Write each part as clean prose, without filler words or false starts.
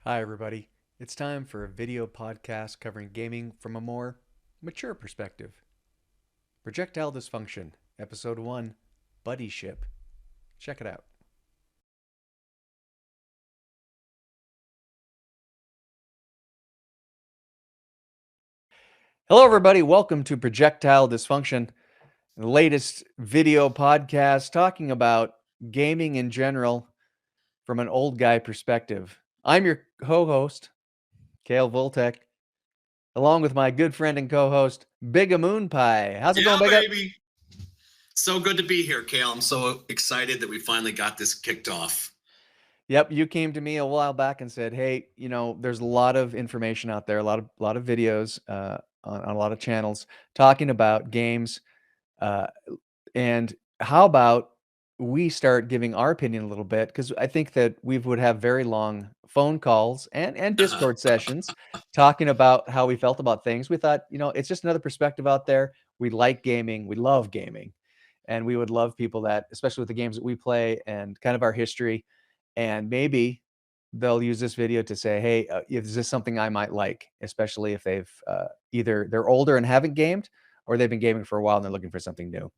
Hi, everybody. It's time for a video podcast covering gaming from a more mature perspective. Projectile Dysfunction, Episode 1, Buddyship. Check it out. Hello, everybody. Welcome to Projectile Dysfunction, the latest video podcast talking about gaming in general from an old guy perspective. I'm your co host, Kale Voltek, along with my good friend and co host, Bigga Moon Pie. How's it Yeah, going, Bigga? baby. So good to be here, Kale. I'm so excited that we finally got this kicked off. Yep, you came to me a while back and said, "Hey, there's a lot of information out there, a lot of videos on a lot of channels talking about games, uh, and how about we start giving our opinion a little bit? Because I think that we would have very long phone calls and Discord sessions talking about how we felt about things. We thought, it's just another perspective out there. We like gaming, we love gaming, and we would love people that, especially with the games that we play and kind of our history, and maybe they'll use this video to say, "Hey, is this something I might like?" Especially if either they're older and haven't gamed, or they've been gaming for a while and they're looking for something new.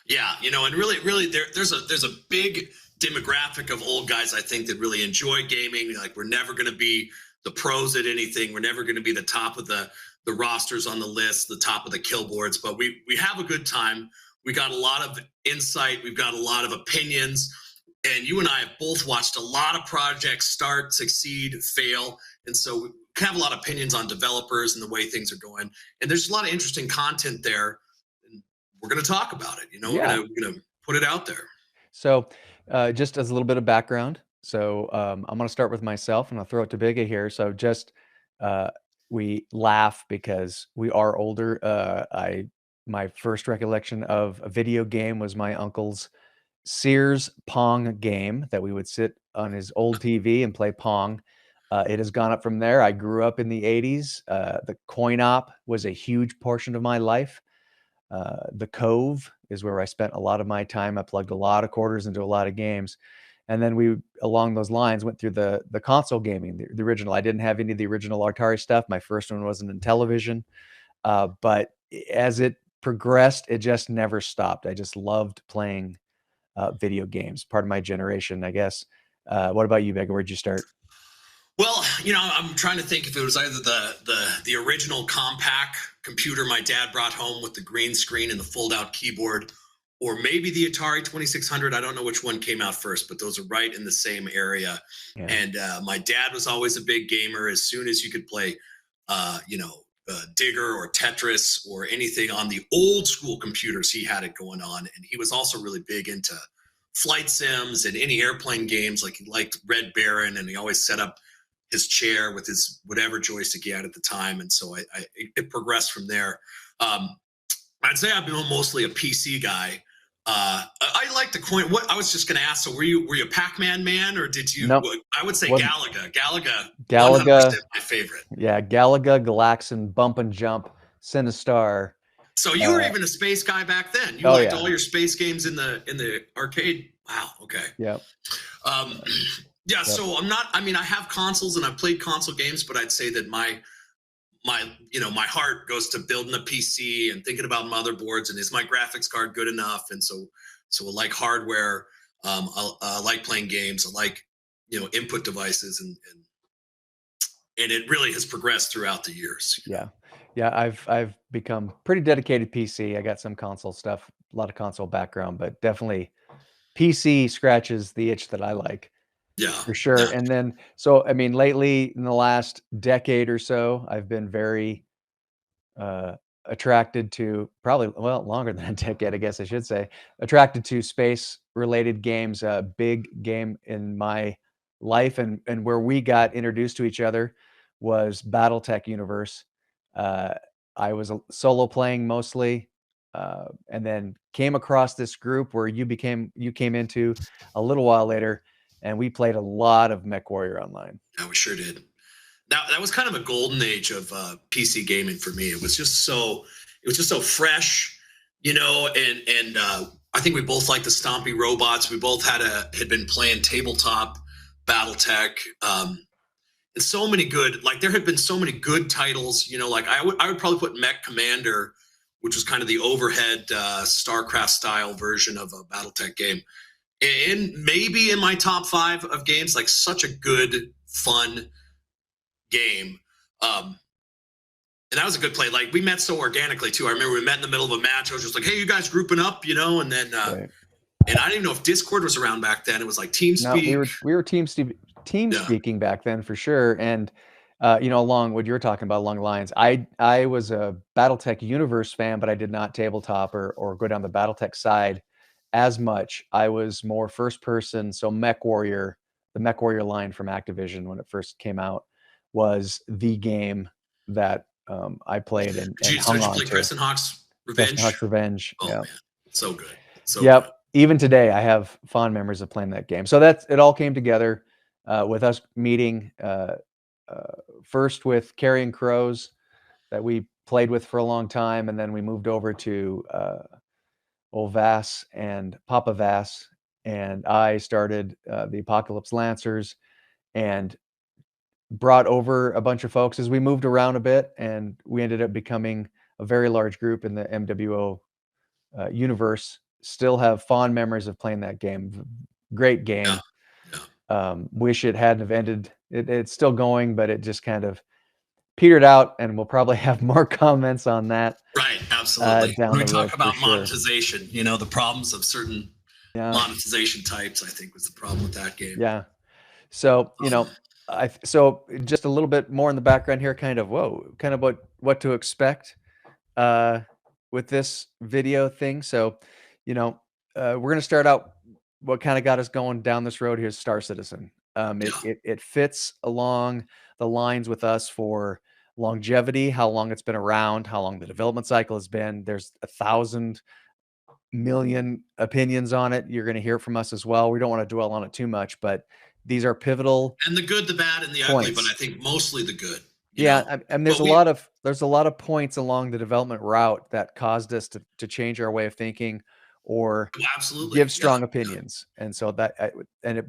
Yeah, and really, there's a big demographic of old guys I think that really enjoy gaming. Like we're never going to be the pros at anything. We're never going to be the top of the rosters on the list, the top of the kill boards. But we have a good time. We got a lot of insight. We've got a lot of opinions. And you and I have both watched a lot of projects start, succeed, fail. And so we have a lot of opinions on developers and the way things are going. And there's a lot of interesting content there. And we're going to talk about it. Yeah. We're gonna put it out there. So, just as a little bit of background, so I'm going to start with myself, and I'll throw it to Bigga here. So, just uh, we laugh because we are older. I My first recollection of a video game was my uncle's Sears Pong game that we would sit on his old TV and play Pong. It has gone up from there. I grew up in the 80s. The coin op was a huge portion of my life. The Cove is where I spent a lot of my time. I plugged a lot of quarters into a lot of games. And then we, along those lines, went through the console gaming, the original. I didn't have any of the original Atari stuff. My first one wasn't in television. But as it progressed, it just never stopped. I just loved playing video games. Part of my generation, I guess. What about you, Megan? Where'd you start? Well, I'm trying to think if it was either the original Compaq computer my dad brought home with the green screen and the fold out keyboard, or maybe the Atari 2600. I don't know which one came out first, but those are right in the same area. Yeah. And my dad was always a big gamer. As soon as you could play, Digger or Tetris or anything on the old school computers, he had it going on. And he was also really big into flight sims and any airplane games. Like he liked Red Baron, and he always set up his chair with his whatever joystick he had at the time. And so it progressed from there. I'd say I've been mostly a PC guy. I like the coin. What I was just going to ask. So were you a Pac-Man man, or did you? Nope. I would say Wasn't Galaga. Galaga, Galaga. 100% my favorite. Yeah, Galaga, Galaxin, Bump and Jump, Sinistar. So you were Uh, even a space guy back then. You oh liked yeah. all your space games in the arcade. Wow. Okay. Yep. Um, yeah. Yep. So I'm not. I mean, I have consoles and I've played console games, but I'd say that my heart goes to building a PC and thinking about motherboards and is my graphics card good enough? And so I like hardware. I like playing games. I like input devices, and it really has progressed throughout the years. Yeah. Yeah, I've become pretty dedicated PC. I got some console stuff, a lot of console background, but definitely PC scratches the itch that I like Yeah, for sure. yeah, And then, so I mean, lately in the last decade or so, I've been very uh, attracted to, probably, well, longer than a decade, I guess I should say, attracted to space related games. A big game in my life, and where we got introduced to each other was BattleTech Universe. Uh, I was solo playing mostly, and then came across this group where you came into a little while later, and we played a lot of MechWarrior Online. yeah, we sure did. That was kind of a golden age of PC gaming for me. It was just so fresh, and I think we both liked the stompy robots. We both had been playing tabletop BattleTech, and so many good. Like there have been so many good titles. Like I would probably put Mech Commander, which was kind of the overhead StarCraft style version of a BattleTech game, and maybe in my top 5 of games. Like such a good, fun game. And that was a good play. Like we met so organically too. I remember we met in the middle of a match. I was just like, "Hey, you guys grouping up?" And then Right. and I didn't even know if Discord was around back then. It was like No, we TeamSpeak. were team Yeah. speaking back then for sure, and, along what you're talking about along the lines, I was a BattleTech Universe fan, but I did not tabletop or go down the BattleTech side as much. I was more first person, so MechWarrior, the MechWarrior line from Activision when it first came out was the game that, I played Did and you so hung did you on play to. Crescent Hawk's Crescent Revenge? Hawk's Revenge, Oh yeah. man, so good, so good. Yep. Even today, I have fond memories of playing that game. So that's it all came together with us meeting first with Carrion Crows that we played with for a long time, and then we moved over to old Vass and Papa Vass, and I started the Apocalypse Lancers and brought over a bunch of folks as we moved around a bit, and we ended up becoming a very large group in the MWO universe. Still have fond memories of playing that game. Great Yeah, game. yeah. Wish it hadn't have ended. It's still going, but it just kind of petered out, and we'll probably have more comments on that Right, absolutely. down When we the road talk for about sure. monetization, the problems of certain Yeah, monetization types, I think was the problem with that game. yeah. So Um, so just a little bit more in the background here, kind of what to expect uh, with this video thing. So, you know, we're gonna start out what kind of got us going down this road here is Star Citizen. It, yeah. it it fits along the lines with us for longevity, how long it's been around, how long the development cycle has been. There's 1,000,000,000 opinions on it. You're going to hear from us as well. We don't want to dwell on it too much, but these are pivotal And the good, the bad, and the ugly, but I points. think mostly the good, Yeah, and But we there's a lot of points along the development route that caused us to change our way of thinking or absolutely, give yeah, strong yeah. opinions. And so that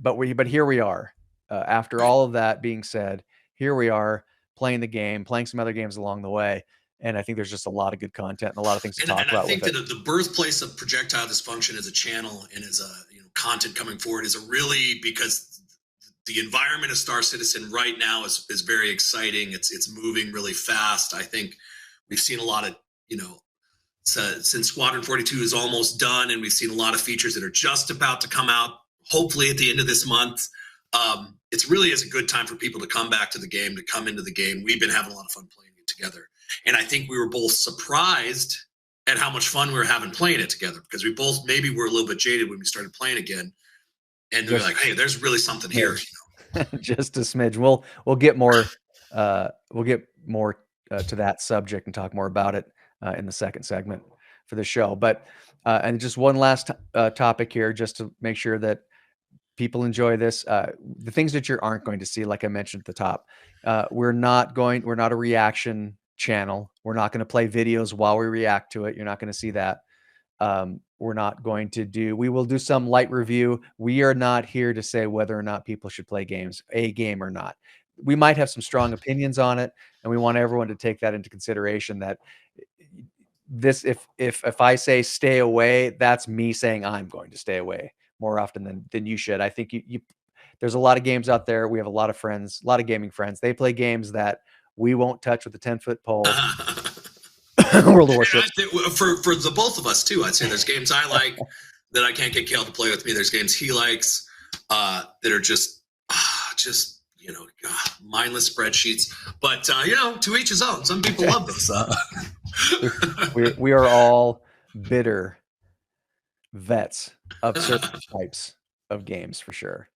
but here we are. After all of that being said, here we are playing the game, playing some other games along the way, and I think there's just a lot of good content and a lot of things to And talk I about with think that it. the birthplace of projectile dysfunction as a channel and as a content coming forward is a really because the environment of Star Citizen right now is very exciting. It's moving really fast. I think we've seen a lot of since Squadron 42 is almost done, and we've seen a lot of features that are just about to come out. Hopefully at the end of this month. It's really is a good time for people to come back to the game, to come into the game. We've been having a lot of fun playing it together, and I think we were both surprised at how much fun we were having playing it together because we both maybe were a little bit jaded when we started playing again, and we were Just like, "Hey, there's really something here." smidge. Just a smidge. We'll get more we'll get more to that subject and talk more about it in the second segment for the show. But and just one last topic here, just to make sure that people enjoy this. The things that you aren't going to see, like I mentioned at the top, we're not a reaction channel. We're not going to play videos while we react to it. You're not going to see that. We're not going to we will do some light review. We are not here to say whether or not people should play a game or not. We might have some strong opinions on it, and we want everyone to take that into consideration that this if I say stay away, that's me saying I'm going to stay away more often than you should. I think you there's a lot of games out there. We have a lot of friends, a lot of gaming friends. They play games that we won't touch with a 10-foot pole. World of Warships. For the both of us too, I'd say there's games I like that I can't get Kale to play with me. There's games he likes that are just mindless spreadsheets. But to each his own. Some people love those. We are all bitter vets of certain types of games for sure.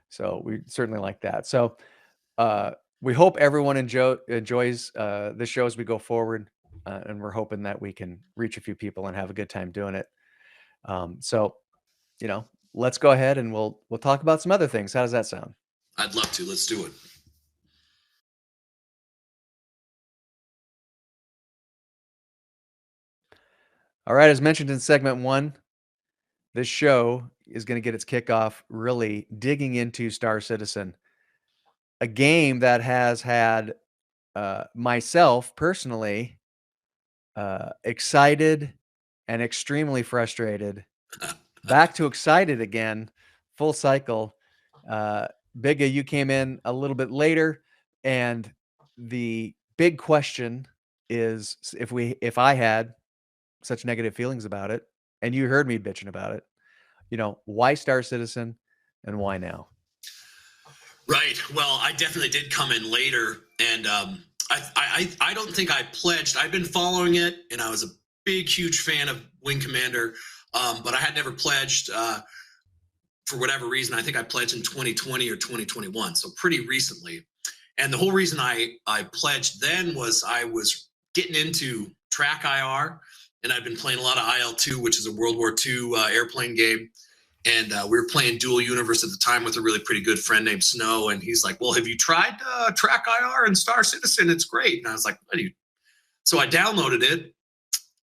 So we certainly like that. So we hope everyone enjoys the show as we go forward, and we're hoping that we can reach a few people and have a good time doing it. So let's go ahead and we'll talk about some other things. How does that sound? I'd love to. Let's do it. All right, as mentioned in segment 1, this show is going to get its kickoff really digging into Star Citizen, a game that has had myself personally excited and extremely frustrated, back to excited again, full cycle. Bigga, you came in a little bit later, and the big question is if I had such negative feelings about it, and you heard me bitching about it, why Star Citizen and why now? Right. Well, I definitely did come in later, and I don't think I pledged. I've been following it, and I was a big, huge fan of Wing Commander, but I had never pledged for whatever reason. I think I pledged in 2020 or 2021, so pretty recently. And the whole reason I pledged then was I was getting into Track IR, and I'd been playing a lot of IL-2, which is a World War II airplane game. And we were playing Dual Universe at the time with a really pretty good friend named Snow. And he's like, well, have you tried Track IR and Star Citizen? It's great. And I was like, what do you? So I downloaded it,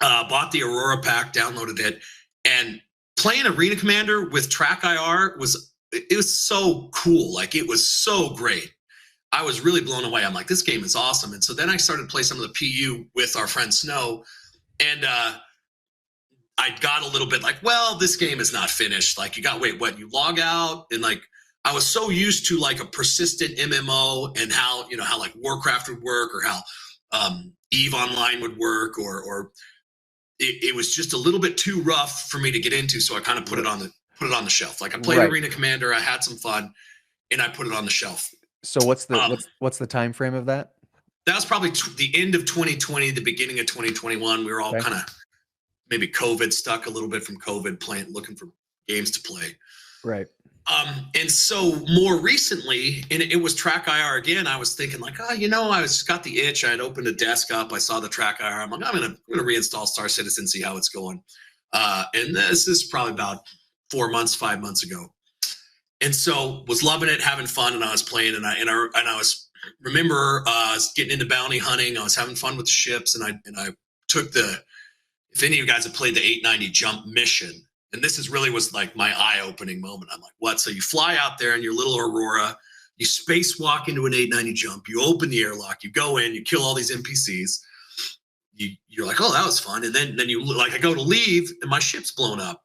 bought the Aurora pack, downloaded it. And playing Arena Commander with Track IR was so cool. Like, it was so great. I was really blown away. I'm like, this game is awesome. And so then I started to play some of the PU with our friend Snow. And I got a little bit like, well, this game is not finished. Like, you log out, and like, I was so used to like a persistent MMO and how like Warcraft would work, or how EVE Online would work, or it was just a little bit too rough for me to get into. So I kind of put it on the shelf. Like, I played Arena Commander, I had some fun, and I put it on the shelf. So what's the time frame of that? That was probably the end of 2020, the beginning of 2021. We were all kind of maybe COVID stuck a little bit from COVID, looking for games to play. Right. And so more recently, and it was Track IR again, I was thinking like, I got the itch. I had opened a desk up. I saw the Track IR. I'm like, I'm going to reinstall Star Citizen, see how it's going. And this is probably about 5 months ago. And so was loving it, having fun. And I was playing, and I was getting into bounty hunting. I was having fun with the ships, and I took if any of you guys have played the 890 jump mission, and this was like my eye-opening moment. I'm like, what? So you fly out there in your little Aurora, you spacewalk into an 890 jump, you open the airlock, you go in, you kill all these NPCs. You're like, oh, that was fun. And then I go to leave, and my ship's blown up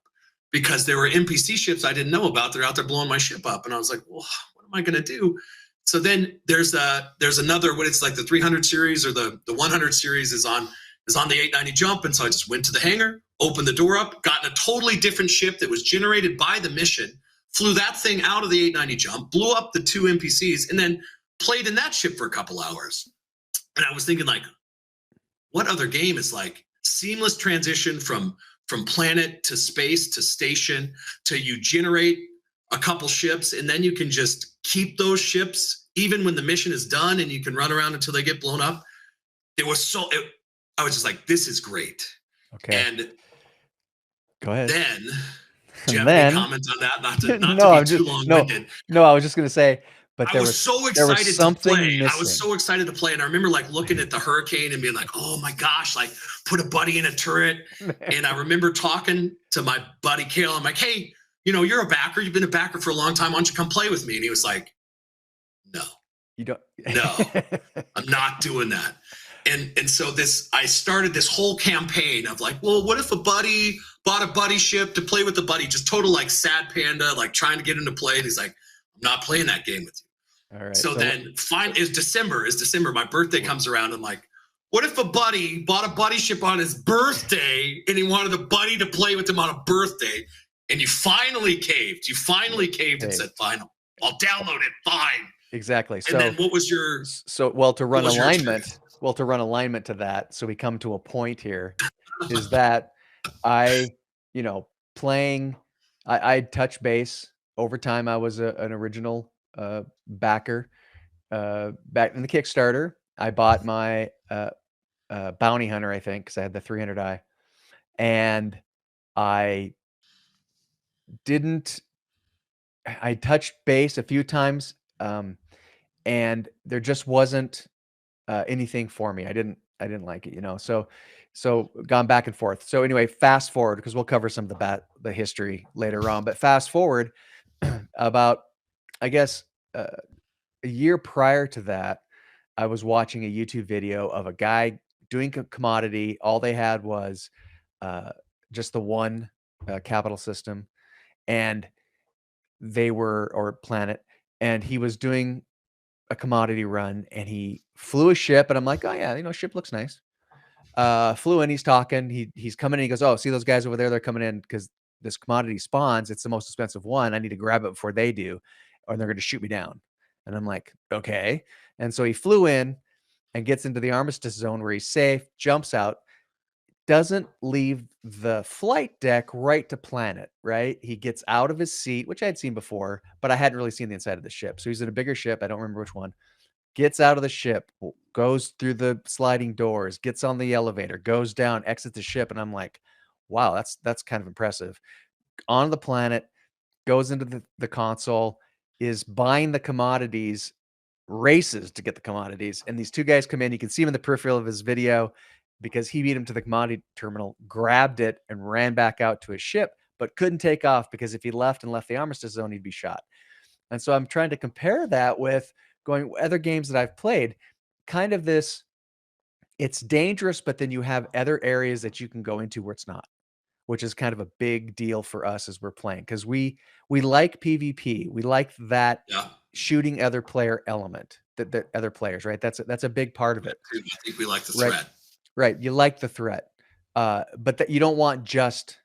because there were NPC ships I didn't know about. They're out there blowing my ship up. And I was like, well, what am I going to do? So then there's another, what it's like the 300 series or the 100 series is on the 890 jump. And so I just went to the hangar, opened the door up, got in a totally different ship that was generated by the mission, flew that thing out of the 890 jump, blew up the 2 NPCs, and then played in that ship for a couple hours. And I was thinking, like, what other game is like seamless transition from planet to space to station to you generate a couple ships, and then you can just keep those ships even when the mission is done, and you can run around until they get blown up. I was just like, this is great. Okay. And go ahead. Then, do you have any comments on that? Not to be too long-winded. No, I was just going to say, but I was so excited to play. I was so excited to play. And I remember like looking at the Hurricane and being like, oh my gosh, like put a buddy in a turret. And I remember talking to my buddy, Kale. I'm like, hey, you're a backer. You've been a backer for a long time. Why don't you come play with me? And he was like, no. You don't? No, I'm not doing that. And so I started this whole campaign of like, well, what if a buddy bought a buddy ship to play with the buddy? Just total like sad panda, like trying to get him to play. And he's like, I'm not playing that game with you. All right. So then is December. My birthday comes around. I'm like, what if a buddy bought a buddy ship on his birthday and he wanted a buddy to play with him on a birthday? And you finally caved. And said, fine, I'll download it. Fine. Exactly. And then what was your to run alignment? Well, to run alignment to that, so we come to a point here, is that I touch base over time. I was an original backer back in the Kickstarter. I bought my bounty hunter, I think, because I had the 300i, and I touched base a few times, and there just wasn't anything for me. I didn't like it, So So gone back and forth. So anyway, fast forward, because we'll cover some of the history later on. But fast forward about, I guess, a year prior to that, I was watching a YouTube video of a guy doing commodity. All they had was uh, just the one capital system, and they were or planet, and he was doing a commodity run, and he flew a ship, and I'm like, oh yeah, ship looks nice. Flew in, he's talking, he's coming in, he goes, oh, see those guys over there, they're coming in because this commodity spawns, it's the most expensive one, I need to grab it before they do, or they're going to shoot me down. And I'm like, okay. And so he flew in and gets into the armistice zone where he's safe, jumps out, doesn't leave the flight deck right to planet, right? He gets out of his seat, which I had seen before, but I hadn't really seen the inside of the ship. So he's in a bigger ship, I don't remember which one, gets out of the ship, goes through the sliding doors, gets on the elevator, goes down, exits the ship. And I'm like, wow, that's kind of impressive. On the planet, goes into the console, is buying the commodities, races to get the commodities. And these two guys come in. You can see him in the peripheral of his video because he beat him to the commodity terminal, grabbed it, and ran back out to his ship, but couldn't take off because if he left the armistice zone, he'd be shot. And so I'm trying to compare that with going other games that I've played, kind of this, it's dangerous, but then you have other areas that you can go into where it's not, which is kind of a big deal for us as we're playing. Cause we like PvP. We like that shooting other player element, that other players, right? That's a big part of it. I think we like the threat. Right. You like the threat. But that you don't want just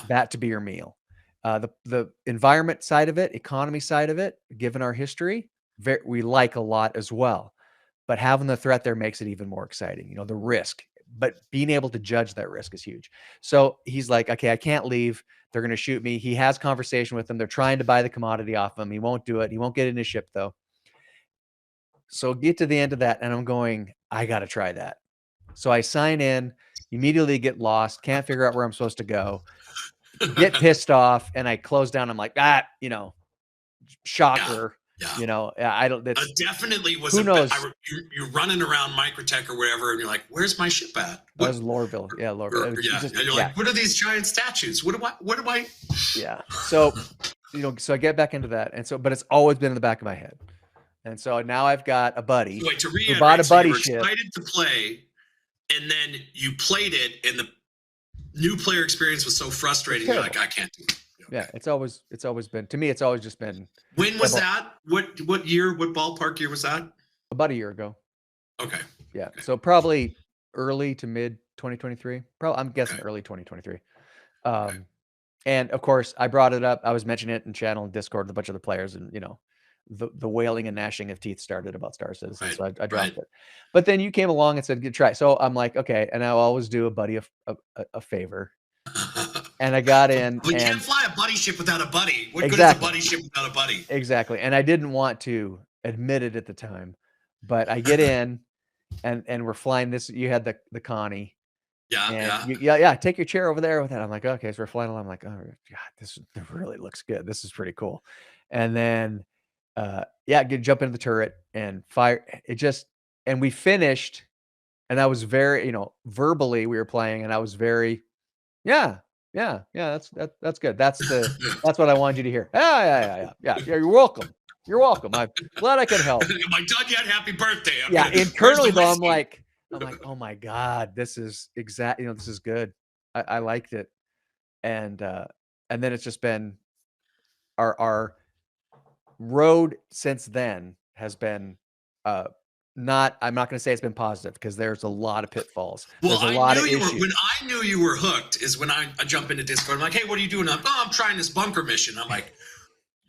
that to be your meal. The environment side of it, economy side of it, given our history, we like a lot as well. But having the threat there makes it even more exciting. The risk, but being able to judge that risk is huge. So he's like, okay, I can't leave. They're going to shoot me. He has conversation with them. They're trying to buy the commodity off him. He won't do it. He won't get in his ship though. So get to the end of that, and I'm going, I got to try that. So I sign in, immediately get lost, can't figure out where I'm supposed to go, get pissed off, and I close down. I'm like, shocker. Yeah. I don't. Definitely was. Who knows? You're running around Microtech or wherever, and you're like, "Where's my ship at?" That was Lorville. Yeah, Lorville. And you're like, "What are these giant statues? What am I?" Yeah. So, so I get back into that, and so, but it's always been in the back of my head, and so now I've got a buddy who bought a buddy ship. Excited to play, and then you played it, and the new player experience was so frustrating. You're like, I can't do it. Okay. Yeah, it's always been, to me, it's always just been. When was that? What year? What ballpark year was that? About a year ago. Okay. Yeah. Okay. So probably early to mid 2023. Probably, I'm guessing early 2023. Okay. And of course, I brought it up. I was mentioning it in channel and Discord with a bunch of the players, and the wailing and gnashing of teeth started about Star Citizen. So I dropped it. But then you came along and said, good try. So I'm like, okay. And I always do a buddy a favor. And I got in. We can't fly a buddy ship without a buddy. What good is a buddy ship without a buddy? Exactly. And I didn't want to admit it at the time, but I get in and we're flying this. You had the Connie. Yeah. Take your chair over there with that. I'm like, okay. So we're flying along. I'm like, oh God, this really looks good. This is pretty cool. And then, jump into the turret and fire. And we finished, and I was very, verbally we were playing, and I was very, yeah, that's good. That's what I wanted you to hear. Yeah. You're welcome. You're welcome. I'm glad I could help. Am I done yet? Happy birthday. Internally though, I'm like, oh my God, this is this is good. I liked it. And then it's just been our road since then has been I'm not going to say it's been positive, because there's a lot of pitfalls. Well, when I knew you were hooked is when I jump into Discord. I'm like, hey, what are you doing? I'm trying this bunker mission. I'm like,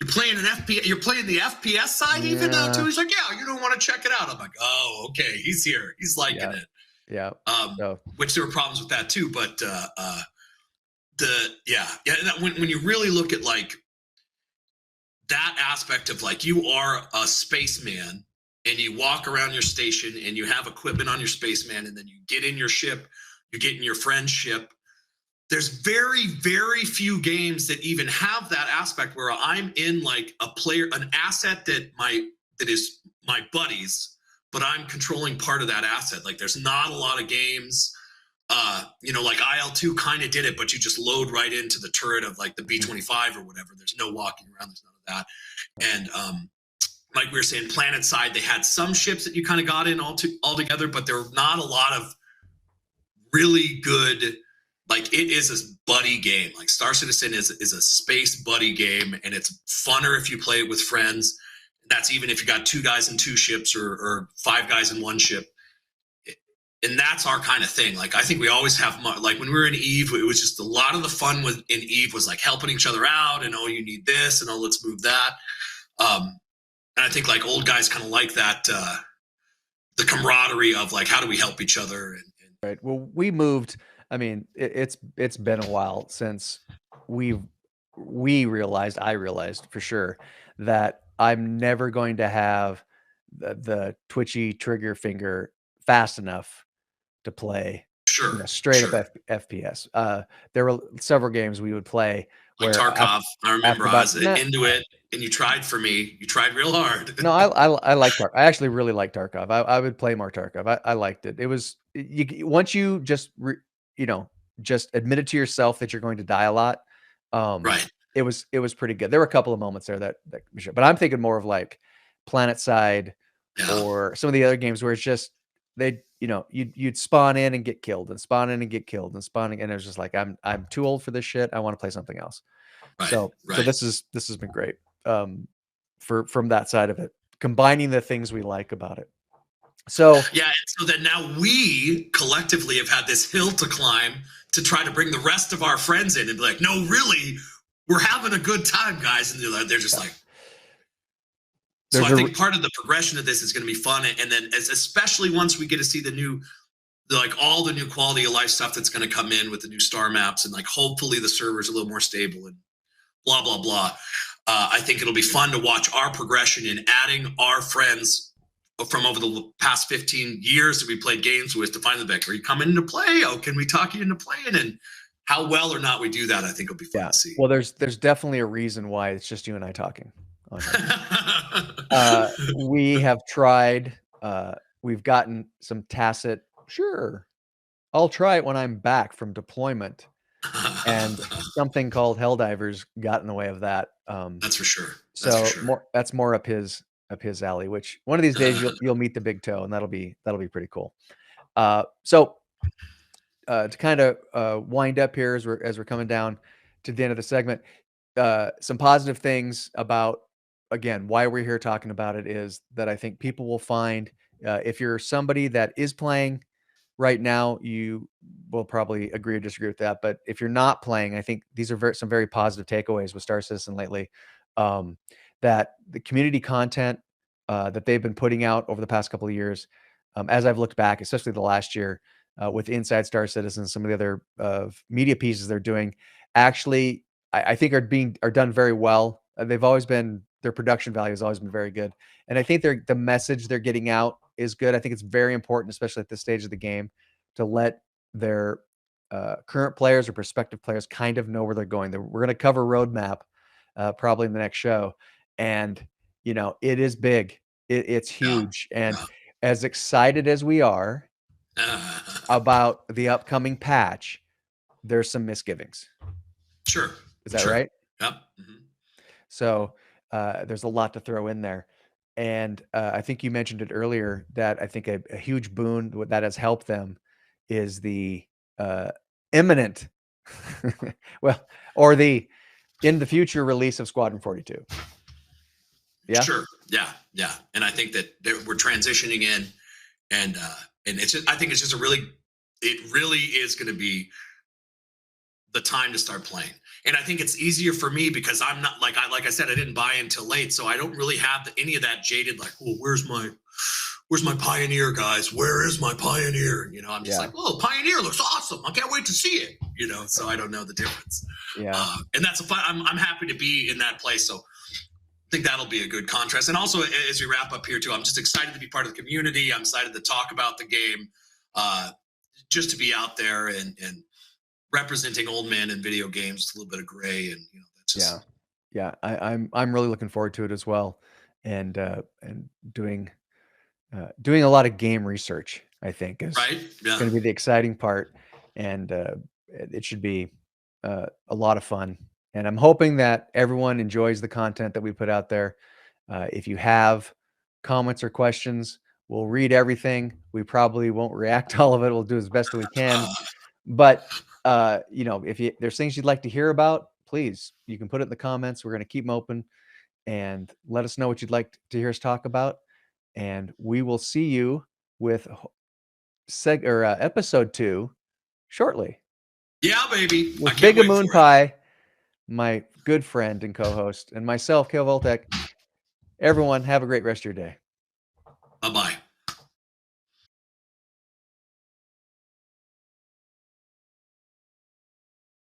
you're playing you're playing the FPS side even now too? He's like, yeah, you don't want to check it out. I'm like, oh, okay. He's here. He's liking it. Yeah. Which there were problems with that too. But when you really look at like that aspect of like, you are a spaceman, and you walk around your station and you have equipment on your spaceman, and then you get in your ship, you get in your friend's ship. There's very, very few games that even have that aspect where I'm in like an asset that is my buddy's, but I'm controlling part of that asset. Like there's not a lot of games like IL-2 kind of did it, but you just load right into the turret of like the B-25 or whatever. There's no walking around. There's none of that. And like we were saying, Planet Side, they had some ships that you kind of got in all together, but there were not a lot of really good. Like it is a buddy game. Like Star Citizen is a space buddy game, and it's funner if you play it with friends. That's even if you got 2 guys in 2 ships or 5 guys in 1 ship. And that's our kind of thing. Like I think we always have like when we were in Eve, it was just a lot of the fun in Eve was like helping each other out and oh, you need this and oh, let's move that. And I think like old guys kind of like that the camaraderie of like how do we help each other and Right. Well, we moved. I mean, it's been a while since we realized, I realized for sure that I'm never going to have the twitchy trigger finger fast enough to play, sure, straight up FPS. There were several games we would play like where Tarkov. I remember I about was into it, and you tried for me. You tried real hard. no, I like Tarkov. I actually really like Tarkov. I would play more Tarkov. I liked it. It was once you just just admit it to yourself that you're going to die a lot. Right. It was pretty good. There were a couple of moments there that but I'm thinking more of like Planet Side Yeah. or some of the other games where it's just you'd spawn in and get killed and spawn in and get killed and spawning, and it was just like I'm too old for this shit. I want to play something else. Right. So Right. this has been great. From that side of it, combining the things we like about it. So yeah, and so that now we collectively have had this hill to climb to try to bring the rest of our friends in and be like, no, really, we're having a good time, guys. And they're just like, so I think part of the progression of this is going to be fun. And then especially once we get to see like all the new quality of life stuff that's going to come in with the new star maps and like hopefully the server's a little more stable and blah, blah, blah. I think it'll be fun to watch our progression in adding our friends from over the past 15 years that we played games with to find the back. Are you coming into play? Oh, can we talk you into playing? And how well or not we do that, I think will be fun to see. Well, there's definitely a reason why it's just you and I talking. We have tried. We've gotten some tacit. Sure, I'll try it when I'm back from deployment. And something called Helldivers got in the way of that. That's for sure. That's that's more up his alley. Which one of these days you'll meet the big toe, and that'll be pretty cool. So to kind of wind up here as we're coming down to the end of the segment, some positive things about again why we're here talking about it is that I think people will find if you're somebody that is playing right now, you will probably agree or disagree with that. But if you're not playing, I think these are some very positive takeaways with Star Citizen lately. That the community content that they've been putting out over the past couple of years, as I've looked back, especially the last year with Inside Star Citizen, some of the other media pieces they're doing, actually, I think are done very well. They've always been their production value has always been very good, and I think the message they're getting out is good. I think it's very important, especially at this stage of the game, to let their current players or prospective players kind of know where they're going. We're going to cover roadmap probably in the next show, and it is big. It's huge, and as excited as we are about the upcoming patch, there's some misgivings. Sure. Is that right? Yep. Mm-hmm. So there's a lot to throw in there. And I think you mentioned it earlier that I think a huge boon that has helped them is the imminent, or the in the future release of Squadron 42. Yeah. Sure. Yeah. Yeah. And I think that we're transitioning in, and it's just, I think it's just it really is going to be the time to start playing. And I think it's easier for me because I'm not like I said, I didn't buy until late. So I don't really have any of that jaded, like, well, where's my Pioneer, guys? Where is my Pioneer? I'm just like, oh, Pioneer looks awesome. I can't wait to see it. So I don't know the difference. Yeah. And that's I'm happy to be in that place. So I think that'll be a good contrast. And also as we wrap up here too, I'm just excited to be part of the community. I'm excited to talk about the game, just to be out there and representing old men in video games, a little bit of gray, and that's just I'm really looking forward to it as well, and doing a lot of game research. I think is right. Yeah. going to be the exciting part. and it should be a lot of fun. And I'm hoping that everyone enjoys the content that we put out there. If you have comments or questions, we'll read everything. We probably won't react to all of it. We'll do as best we can. But if there's things you'd like to hear about, please, you can put it in the comments. We're going to keep them open, and let us know what you'd like to hear us talk about. And we will see you with episode 2 shortly. Yeah, baby. With Bigga Moon Pie, my good friend and co-host, and myself, Kale Voltek. Everyone, have a great rest of your day. Bye-bye.